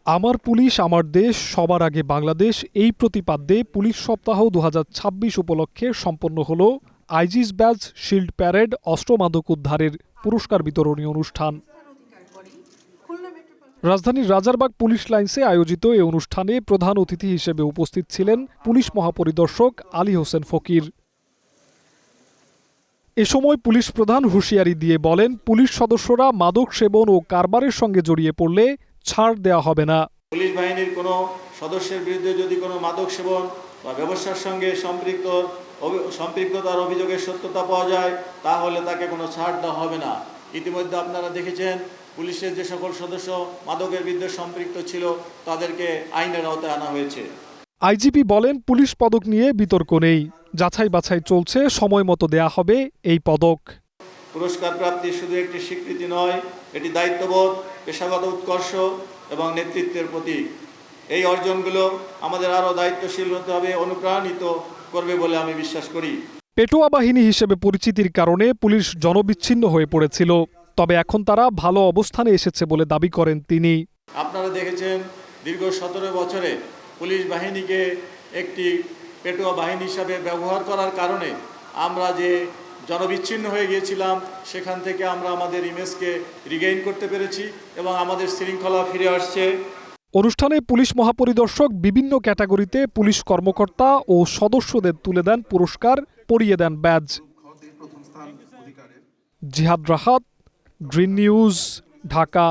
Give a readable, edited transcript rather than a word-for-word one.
আমার পুলিশ আমার দেশ সবার আগে বাংলাদেশ এই প্রতিপাদ্যে পুলিশ সপ্তাহ ২০২৬ উপলক্ষে সম্পন্ন হল আইজিস ব্যাজ শিল্ড প্যারেড অস্ত্র মাদক উদ্ধারের পুরস্কার বিতরণী অনুষ্ঠান। রাজধানীর রাজারবাগ পুলিশ লাইন্সে আয়োজিত এ অনুষ্ঠানে প্রধান অতিথি হিসেবে উপস্থিত ছিলেন পুলিশ মহাপরিদর্শক আলী হোসেন ফকির। এ সময় পুলিশ প্রধান হুঁশিয়ারি দিয়ে বলেন, পুলিশ সদস্যরা মাদক সেবন ও কারবারের সঙ্গে জড়িয়ে পড়লে ছাড় দেওয়া হবে না। পুলিশ বাহিনীর কোনো সদস্যের বিরুদ্ধে যদি কোনো মাদক সেবন বা ব্যবসার সঙ্গে সম্পৃক্ততার অভিযোগের সত্যতা পাওয়া যায় তাহলে তাকে কোনো ছাড় দেওয়া হবে না। ইতিমধ্যে আপনারা দেখেছেন পুলিশের যে সকল সদস্য মাদকের বিরুদ্ধে সম্পৃক্ত ছিল তাদেরকে আইনের আওতায় আনা হয়েছে। আইজিপি বলেন, পুলিশ পদক নিয়ে বিতর্ক নেই, যাচাই বাছাই চলছে, সময় মতো দেয়া হবে এই পদক। পুরস্কার প্রাপ্তি শুধু একটি স্বীকৃতি নয়, এটি দায়িত্ববোধ, পেশাগত উৎকর্ষ এবং নেতৃত্বের প্রতীক। এই অর্জনগুলো আমাদের আরও দায়িত্বশীল হতে হবে, অনুপ্রাণিত করবে বলে আমি বিশ্বাস করি। পেটোয়া বাহিনী হিসেবে পরিচিতির কারণে পুলিশ জনবিচ্ছিন্ন হয়ে পড়েছিল, তবে এখন তারা ভালো অবস্থানে এসেছে বলে দাবি করেন তিনি। আপনারা দেখেছেন দীর্ঘ 17 বছরে পুলিশ বাহিনীকে একটি পেটোয়া বাহিনী হিসাবে ব্যবহার করার কারণে আমরা যে জনবিচ্ছিন্ন হয়ে গিয়েছিলাম সেখান থেকে আমরা আমাদের ইমেজকে রিগেইন করতে পেরেছি এবং আমাদের শৃঙ্খলা ফিরে আসছে। অনুষ্ঠানে পুলিশ মহাপরিদর্শক বিভিন্ন ক্যাটাগরিতে পুলিশ কর্মকর্তা ও সদস্যদের তুলে দেন পুরস্কার, পরিয়ে দেন ব্যাজ। জিহাদ রাহাত, গ্রিন নিউজ, ঢাকা।